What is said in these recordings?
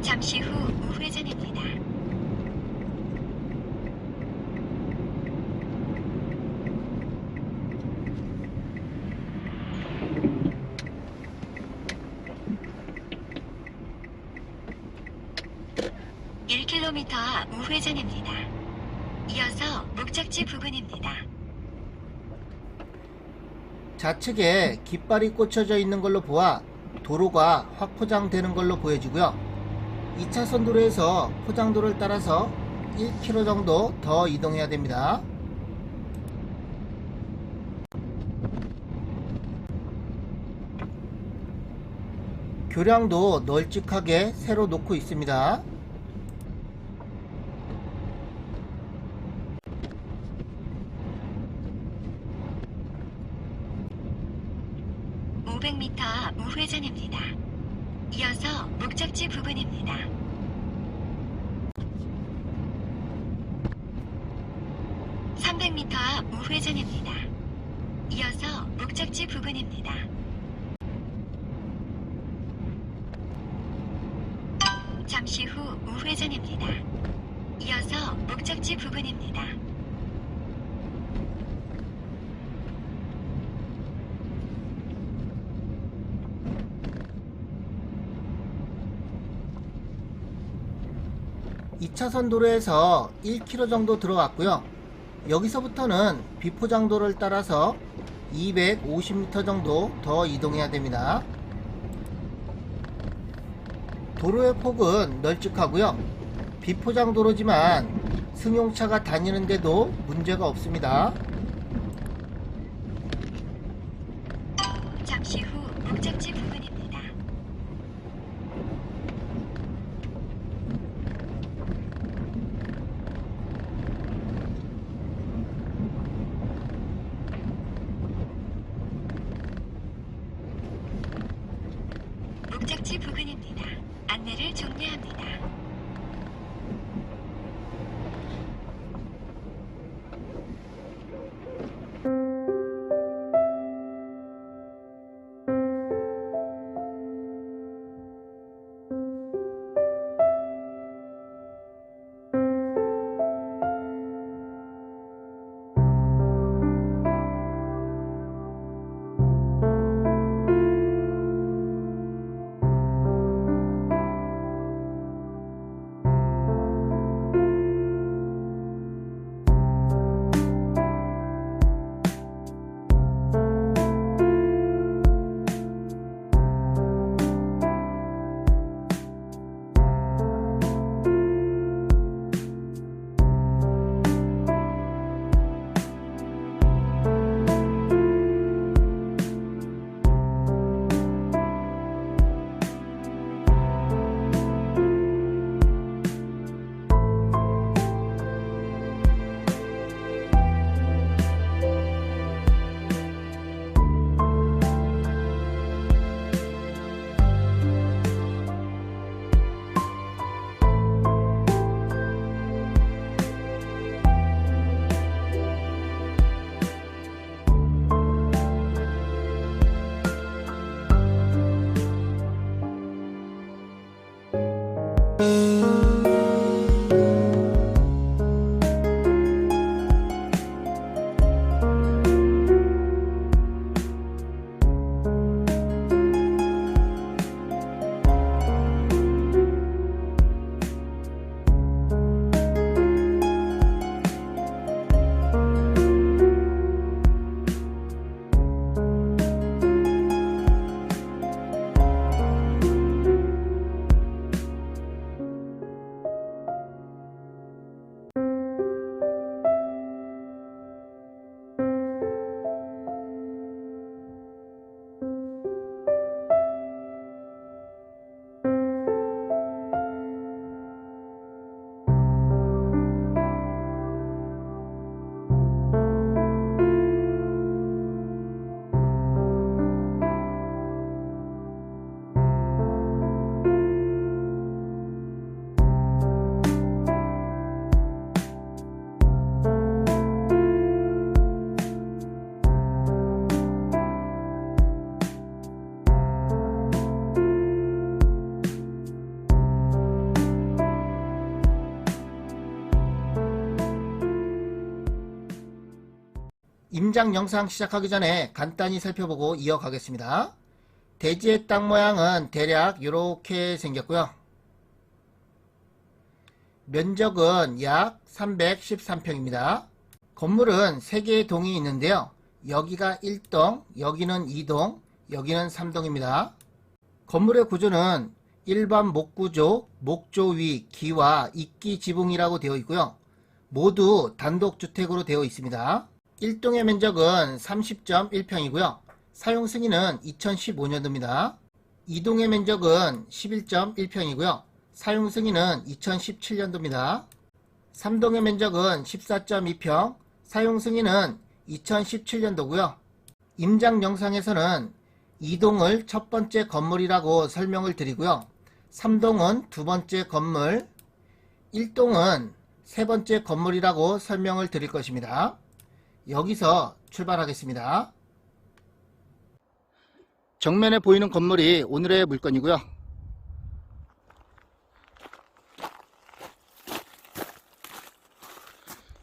잠시 후 우회전입니다. (1km) 우회전입니다. 이어서 목적지 부근입니다. 좌측에 깃발이 꽂혀져 있는 걸로 보아 도로가 확포장되는 걸로 보여지고요. 2차선 도로에서 포장도를 따라서 1km 정도 더 이동해야 됩니다. 교량도 널찍하게 새로 놓고 있습니다. (500m) 우회전입니다. 이어서 목적지 부근입니다. (300m) 우회전입니다. 이어서 목적지 부근입니다. 잠시 후 우회전입니다. 이어서 목적지 부근입니다. (2차선) 도로에서 1km 정도 들어왔고요. 여기서부터는 비포장도를 따라서 250m 정도 더 이동해야 됩니다. 도로의 폭은 널찍하고요. 비포장도로지만 승용차가 다니는데도 문제가 없습니다. 잠시 후 목적지 부근입니다. 목적지 부근입니다. 안내를 종료합니다. 임장 영상 시작하기 전에 간단히 살펴보고 이어가겠습니다. 대지의 땅 모양은 대략 이렇게 생겼고요. 면적은 약 313평입니다. 건물은 3개의 동이 있는데요. 여기가 1동, 여기는 2동, 여기는 3동입니다. 건물의 구조는 일반 목구조, 목조 위, 기와 이끼 지붕이라고 되어 있고요. 모두 단독주택으로 되어 있습니다. 1동의 면적은 30.1평이고요. 사용 승인은 2015년도입니다. 2동의 면적은 11.1평이고요. 사용 승인은 2017년도입니다. 3동의 면적은 14.2평, 사용 승인은 2017년도고요. 임장 영상에서는 2동을 첫 번째 건물이라고 설명을 드리고요. 3동은 두 번째 건물, 1동은 세 번째 건물이라고 설명을 드릴 것입니다. 여기서 출발하겠습니다. 정면에 보이는 건물이 오늘의 물건이고요.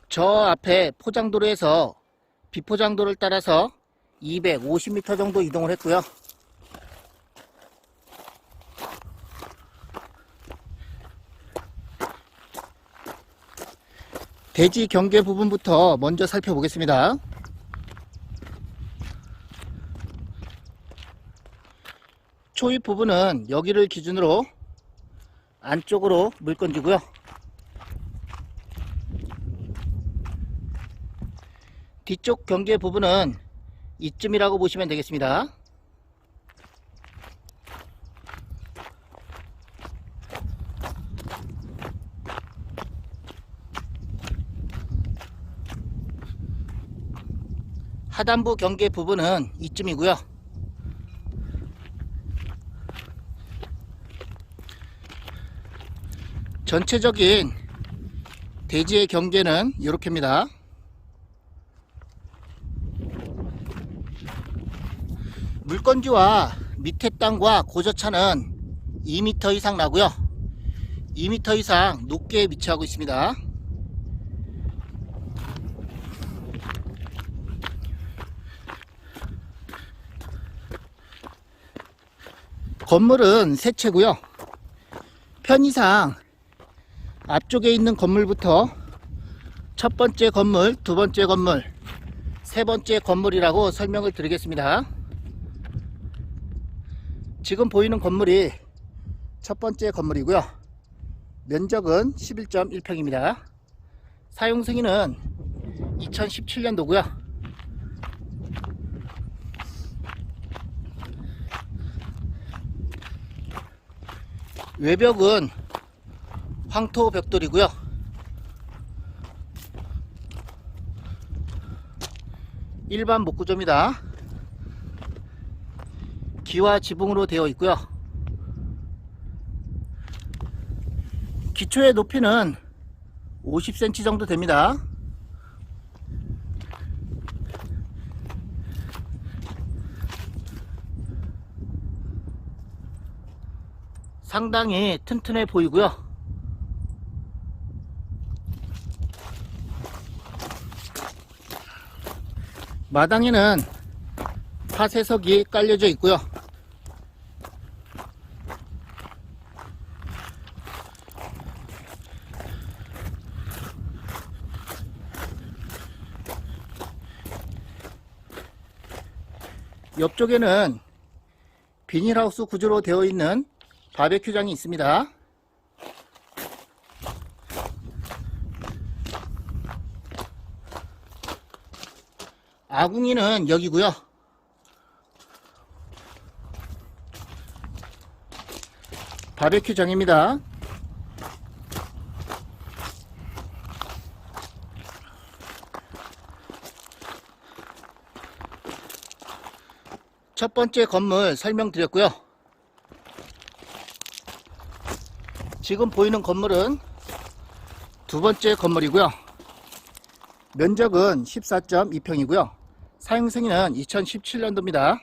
저 앞에 포장도로에서 비포장도를 따라서 250m 정도 이동을 했고요. 대지 경계 부분부터 먼저 살펴보겠습니다. 초입 부분은 여기를 기준으로 안쪽으로 물건지고요. 뒤쪽 경계 부분은 이쯤이라고 보시면 되겠습니다. 하단부 경계 부분은 이쯤이고요. 전체적인 대지의 경계는 이렇게입니다. 물건지와 밑에 땅과 고저차는 2m 이상 나고요. 2m 이상 높게 위치하고 있습니다. 건물은 세 채고요. 편의상 앞쪽에 있는 건물부터 첫 번째 건물, 두 번째 건물, 세 번째 건물이라고 설명을 드리겠습니다. 지금 보이는 건물이 첫 번째 건물이고요. 면적은 11.1평입니다. 사용 승인은 2017년도고요. 외벽은 황토 벽돌이고요. 일반 목구조입니다. 기와 지붕으로 되어 있고요. 기초의 높이는 50cm 정도 됩니다. 상당히 튼튼해 보이고요. 마당에는 파쇄석이 깔려져 있고요. 옆쪽에는 비닐하우스 구조로 되어 있는 바베큐장이 있습니다. 아궁이는 여기고요. 바베큐장입니다. 첫 번째 건물 설명드렸고요. 지금 보이는 건물은 두 번째 건물이고요. 면적은 14.2평이고요. 사용 승인은 2017년도입니다.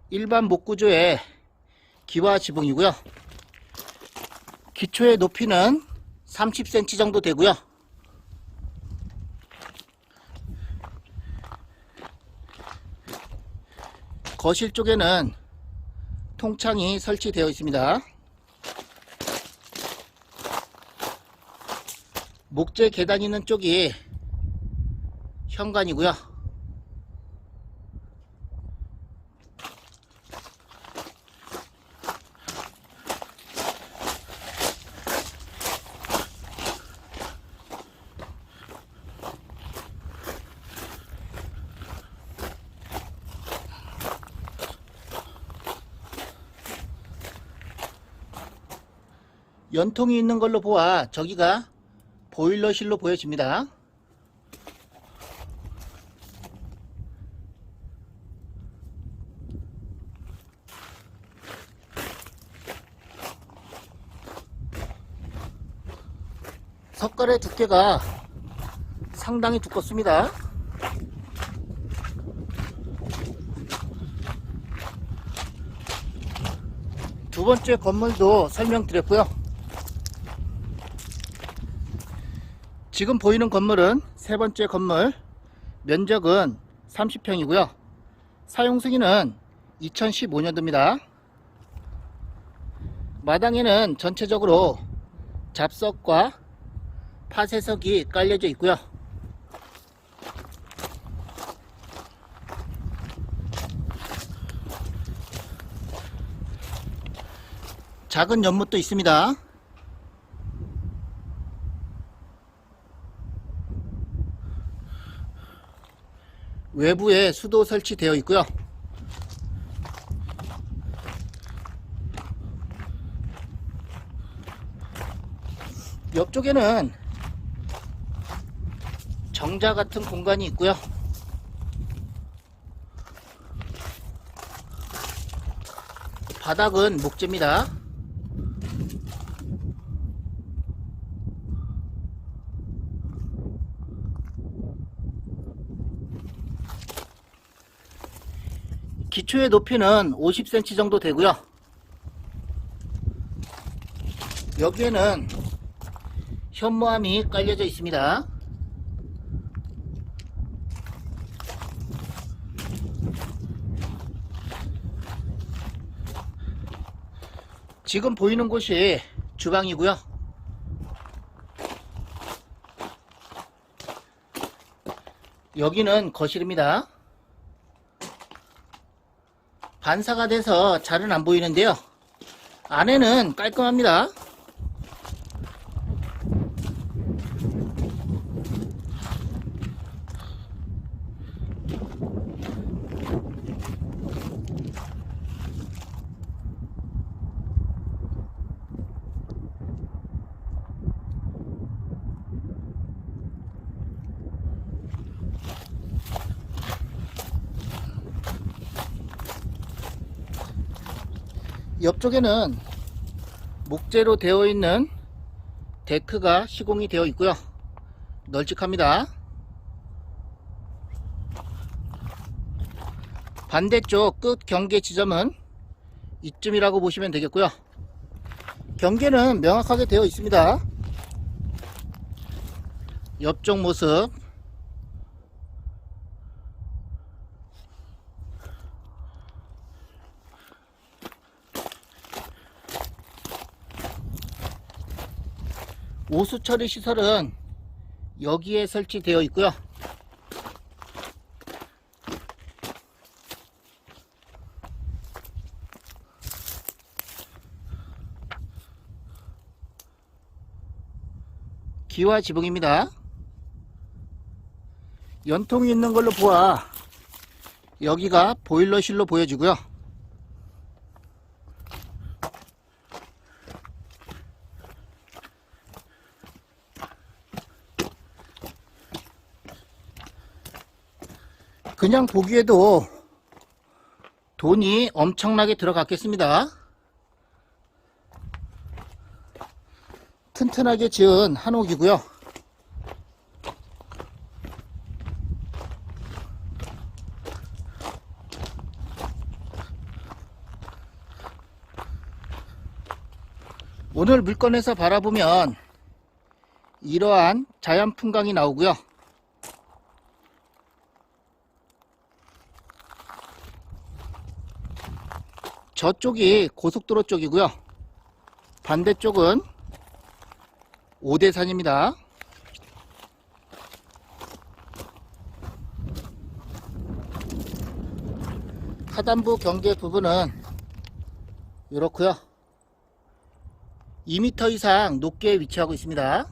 일반 목구조에 기와 지붕이고요. 기초의 높이는 30cm 정도 되고요. 거실 쪽에는 통창이 설치되어 있습니다. 목재 계단 있는 쪽이 현관이고요. 연통이 있는 걸로 보아 저기가 보일러실로 보여집니다. 석갈의 두께가 상당히 두껍습니다. 두 번째 건물도 설명드렸고요. 지금 보이는 건물은 세 번째 건물, 면적은 30평이고요. 사용 승인은 2015년도입니다. 마당에는 전체적으로 잡석과 파쇄석이 깔려져 있고요. 작은 연못도 있습니다. 외부에 수도 설치되어 있고요. 옆쪽에는 정자 같은 공간이 있고요. 바닥은 목재입니다. 기초의 높이는 50cm 정도 되고요. 여기에는 현무암이 깔려져 있습니다. 지금 보이는 곳이 주방이고요. 여기는 거실입니다. 반사가 돼서 잘은 안 보이는데요. 안에는 깔끔합니다. 옆쪽에는 목재로 되어 있는 데크가 시공이 되어 있고요. 널찍합니다. 반대쪽 끝 경계 지점은 이쯤이라고 보시면 되겠고요. 경계는 명확하게 되어 있습니다. 옆쪽 모습, 오수 처리 시설은 여기에 설치되어 있고요. 기와 지붕입니다. 연통이 있는 걸로 보아 여기가 보일러실로 보여지고요. 그냥 보기에도 돈이 엄청나게 들어갔겠습니다. 튼튼하게 지은 한옥이고요. 오늘 물건에서 바라보면 이러한 자연 풍광이 나오고요. 저쪽이 고속도로 쪽이고요. 반대쪽은 오대산입니다. 하단부 경계 부분은 이렇고요. 2m 이상 높게 위치하고 있습니다.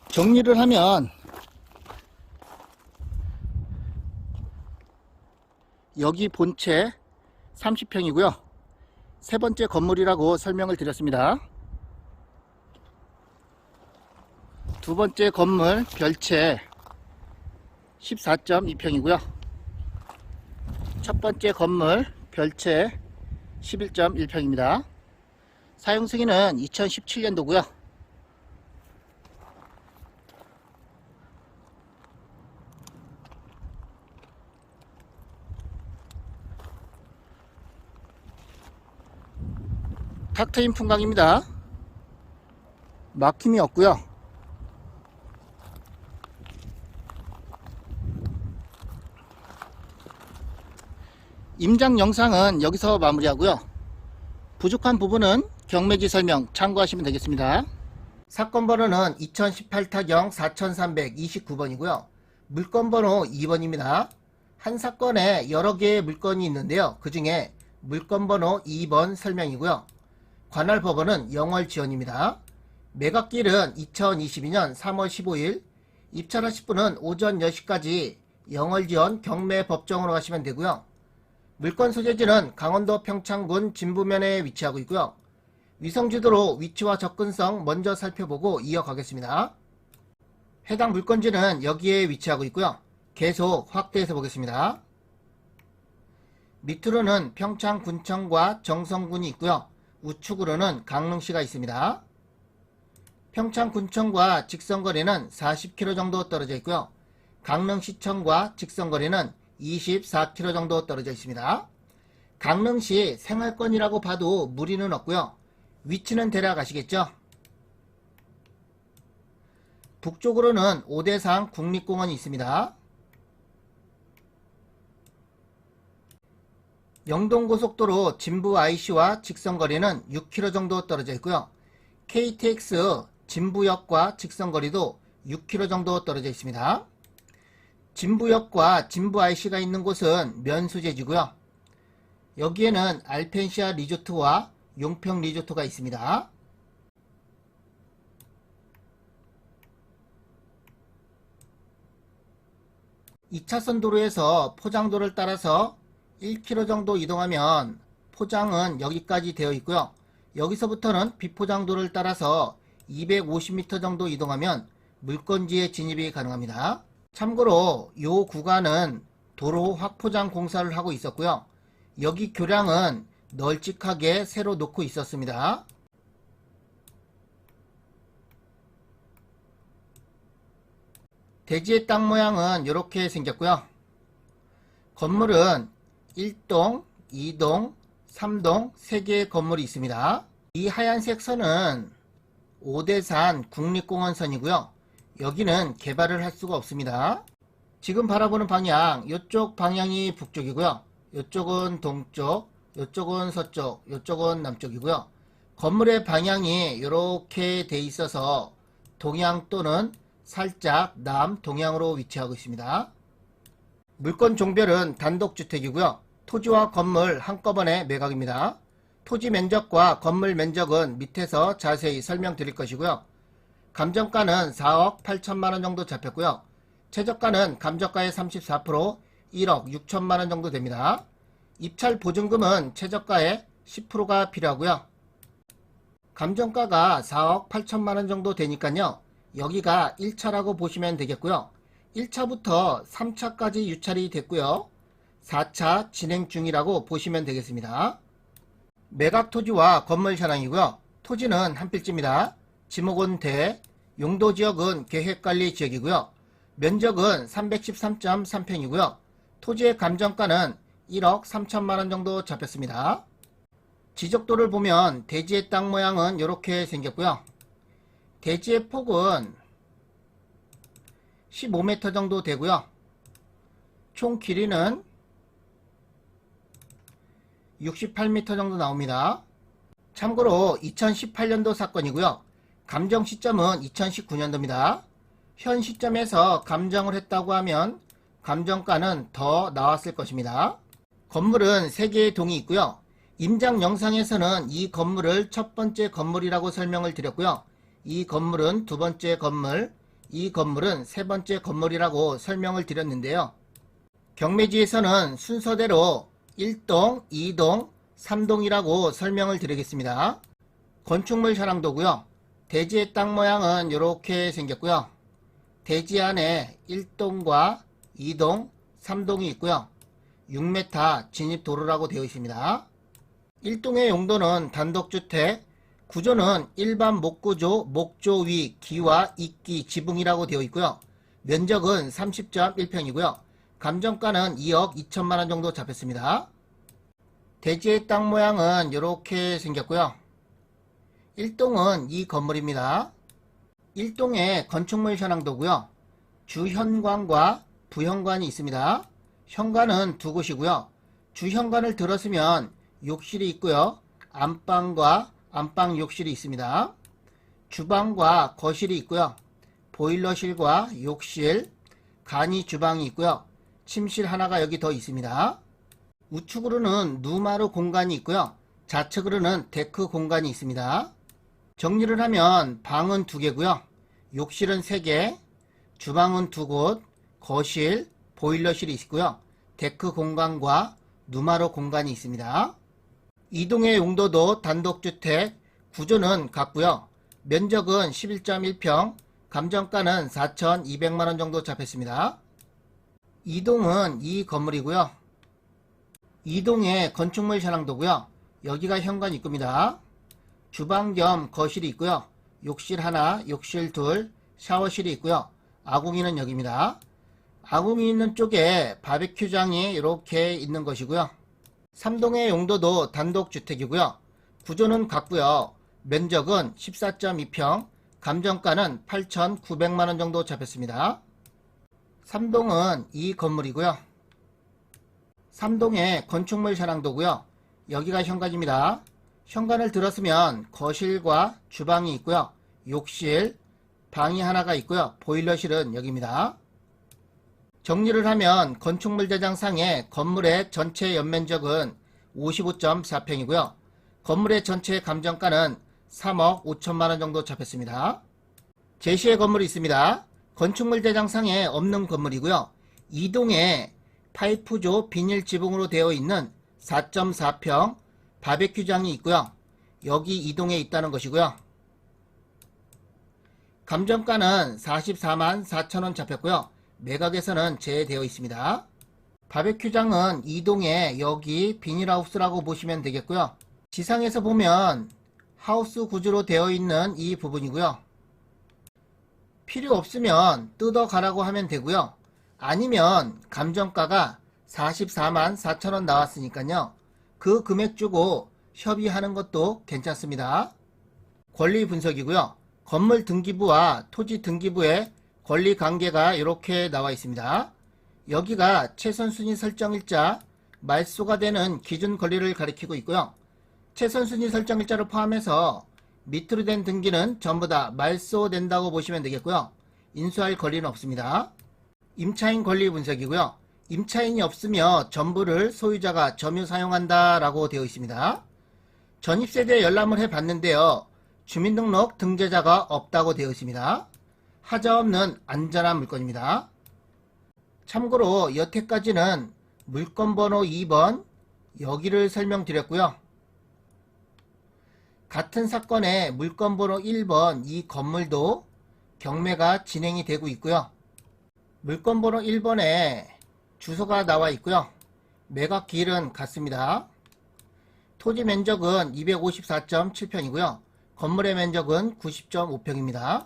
정리를 하면 여기 본체 30평이고요. 세 번째 건물이라고 설명을 드렸습니다. 두 번째 건물 별채 14.2평이고요. 첫 번째 건물 별채 11.1평입니다. 사용 승인은 2017년도고요. 탁 트인 풍광입니다. 막힘이 없고요. 임장 영상은 여기서 마무리하고요. 부족한 부분은 경매지 설명 참고하시면 되겠습니다. 사건 번호는 2018타경 4329번이고요. 물건 번호 2번입니다. 한 사건에 여러 개의 물건이 있는데요. 그 중에 물건 번호 2번 설명이고요. 관할 법원은 영월지원입니다. 매각일은 2022년 3월 15일, 입찰하실 분은 오전 10시까지 영월지원 경매법정으로 가시면 되고요. 물건 소재지는 강원도 평창군 진부면에 위치하고 있고요. 위성지도로 위치와 접근성 먼저 살펴보고 이어가겠습니다. 해당 물건지는 여기에 위치하고 있고요. 계속 확대해서 보겠습니다. 밑으로는 평창군청과 정성군이 있고요. 우측으로는 강릉시가 있습니다. 평창군청과 직선거리는 40km 정도 떨어져 있고요. 강릉시청과 직선거리는 24km 정도 떨어져 있습니다. 강릉시 생활권이라고 봐도 무리는 없고요. 위치는 대략 아시겠죠? 북쪽으로는 오대산 국립공원이 있습니다. 영동고속도로 진부 IC와 직선거리는 6km 정도 떨어져 있고요. KTX 진부역과 직선거리도 6km 정도 떨어져 있습니다. 진부역과 진부 IC가 있는 곳은 면수제지고요. 여기에는 알펜시아 리조트와 용평 리조트가 있습니다. (2차선) 도로에서 포장도를 따라서 1km 정도 이동하면 포장은 여기까지 되어 있고요. 여기서부터는 비포장도를 따라서 250m 정도 이동하면 물건지에 진입이 가능합니다. 참고로 이 구간은 도로 확포장 공사를 하고 있었고요. 여기 교량은 널찍하게 새로 놓고 있었습니다. 대지의 땅 모양은 이렇게 생겼고요. 건물은 1동, 2동, 3동 3개의 건물이 있습니다. 이 하얀색 선은 오대산 국립공원선이고요. 여기는 개발을 할 수가 없습니다. 지금 바라보는 방향, 이쪽 방향이 북쪽이고요. 이쪽은 동쪽, 이쪽은 서쪽, 이쪽은 남쪽이고요. 건물의 방향이 이렇게 돼 있어서 동향 또는 살짝 남동향으로 위치하고 있습니다. 물건 종별은 단독주택이고요. 토지와 건물 한꺼번에 매각입니다. 토지 면적과 건물 면적은 밑에서 자세히 설명드릴 것이고요. 감정가는 4억 8천만원 정도 잡혔고요. 최저가는 감정가의 34% 1억 6천만원 정도 됩니다. 입찰 보증금은 최저가의 10%가 필요하고요. 감정가가 4억 8천만원 정도 되니까요. 여기가 1차라고 보시면 되겠고요. 1차부터 3차까지 유찰이 됐고요. 4차 진행 중이라고 보시면 되겠습니다. 매각 토지와 건물 현황이고요. 토지는 한 필지입니다. 지목은 대, 용도지역은 계획관리 지역이고요. 면적은 313.3평이고요. 토지의 감정가는 1억 3천만원 정도 잡혔습니다. 지적도를 보면 대지의 땅 모양은 이렇게 생겼고요. 대지의 폭은 15m 정도 되고요. 총 길이는 68m 정도 나옵니다. 참고로 2018년도 사건이고요. 감정 시점은 2019년도입니다. 현 시점에서 감정을 했다고 하면 감정가는 더 나왔을 것입니다. 건물은 3개의 동이 있고요. 임장 영상에서는 이 건물을 첫 번째 건물이라고 설명을 드렸고요. 이 건물은 두 번째 건물, 이 건물은 세 번째 건물이라고 설명을 드렸는데요. 경매지에서는 순서대로 1동, 2동, 3동이라고 설명을 드리겠습니다. 건축물 자랑도고요. 대지의 땅 모양은 이렇게 생겼고요. 대지 안에 1동과 2동, 3동이 있고요. 6m 진입도로라고 되어 있습니다. 1동의 용도는 단독주택, 구조는 일반 목구조, 목조 위, 기와 이끼, 지붕이라고 되어 있고요. 면적은 30.1평이고요. 감정가는 2억 2천만원 정도 잡혔습니다. 대지의 땅 모양은 이렇게 생겼고요. 1동은 이 건물입니다. 1동의 건축물 현황도고요. 주현관과 부현관이 있습니다. 현관은 두 곳이고요. 주현관을 들어서면 욕실이 있고요. 안방과 안방 욕실이 있습니다. 주방과 거실이 있고요. 보일러실과 욕실, 간이 주방이 있고요. 침실 하나가 여기 더 있습니다. 우측으로는 누마루 공간이 있고요. 좌측으로는 데크 공간이 있습니다. 정리를 하면 방은 2개고요. 욕실은 3개, 주방은 2곳, 거실, 보일러실이 있고요. 데크 공간과 누마루 공간이 있습니다. 이동의 용도도 단독주택, 구조는 같고요. 면적은 11.1평, 감정가는 4,200만원 정도 잡혔습니다. 이동은 이 건물이고요. 이동의 건축물 현황도고요. 여기가 현관 입구입니다. 주방 겸 거실이 있고요. 욕실 하나, 욕실 둘, 샤워실이 있고요. 아궁이는 여기입니다. 아궁이 있는 쪽에 바베큐장이 이렇게 있는 것이고요. 3동의 용도도 단독주택이고요. 구조는 같고요. 면적은 14.2평, 감정가는 8,900만원 정도 잡혔습니다. 3동은 이 건물이고요. 3동의 건축물 현황도고요. 여기가 현관입니다. 현관을 들었으면 거실과 주방이 있고요. 욕실, 방이 하나가 있고요. 보일러실은 여기입니다. 정리를 하면 건축물 대장상의 건물의 전체 연면적은 55.4평이고요. 건물의 전체 감정가는 3억 5천만원 정도 잡혔습니다. 제시의 건물이 있습니다. 건축물 대장상에 없는 건물이고요. 2동에 파이프조 비닐 지붕으로 되어 있는 4.4평 바베큐장이 있고요. 여기 2동에 있다는 것이고요. 감정가는 44만 4천원 잡혔고요. 매각에서는 제외되어 있습니다. 바베큐장은 2동에 여기 비닐하우스라고 보시면 되겠고요. 지상에서 보면 하우스 구조로 되어 있는 이 부분이고요. 필요 없으면 뜯어 가라고 하면 되고요. 아니면 감정가가 44만 4천원 나왔으니까요. 그 금액 주고 협의하는 것도 괜찮습니다. 권리 분석이고요. 건물 등기부와 토지 등기부의 권리 관계가 이렇게 나와 있습니다. 여기가 최선순위 설정일자, 말소가 되는 기준 권리를 가리키고 있고요. 최선순위 설정일자를 포함해서 밑으로 된 등기는 전부 다 말소된다고 보시면 되겠고요. 인수할 권리는 없습니다. 임차인 권리 분석이고요. 임차인이 없으며 전부를 소유자가 점유 사용한다 라고 되어 있습니다. 전입세대 열람을 해봤는데요. 주민등록 등재자가 없다고 되어 있습니다. 하자 없는 안전한 물건입니다. 참고로 여태까지는 물건번호 2번 여기를 설명드렸고요. 같은 사건의 물건번호 1번 이 건물도 경매가 진행이 되고 있고요. 물건번호 1번에 주소가 나와 있고요. 매각 기일은 같습니다. 토지 면적은 254.7평이고요. 건물의 면적은 90.5평입니다.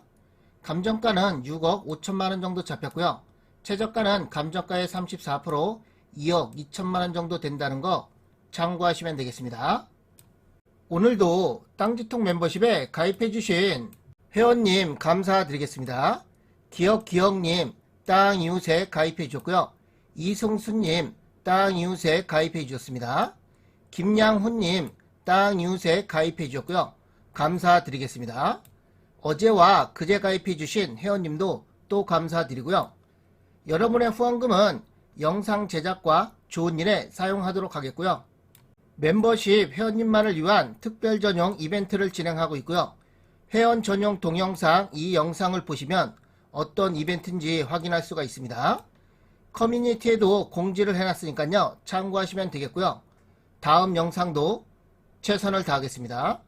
감정가는 6억 5천만원 정도 잡혔고요. 최저가는 감정가의 34%, 2억 2천만원 정도 된다는 거 참고하시면 되겠습니다. 오늘도 땅지통 멤버십에 가입해주신 회원님 감사드리겠습니다. 기억님 땅이웃에 가입해주셨고요. 이승수님 땅이웃에 가입해주셨습니다. 김양훈님 땅이웃에 가입해주셨고요. 감사드리겠습니다. 어제와 그제 가입해주신 회원님도 또 감사드리고요. 여러분의 후원금은 영상 제작과 좋은 일에 사용하도록 하겠고요. 멤버십 회원님만을 위한 특별 전용 이벤트를 진행하고 있고요. 회원 전용 동영상 이 영상을 보시면 어떤 이벤트인지 확인할 수가 있습니다. 커뮤니티에도 공지를 해놨으니까요. 참고하시면 되겠고요. 다음 영상도 최선을 다하겠습니다.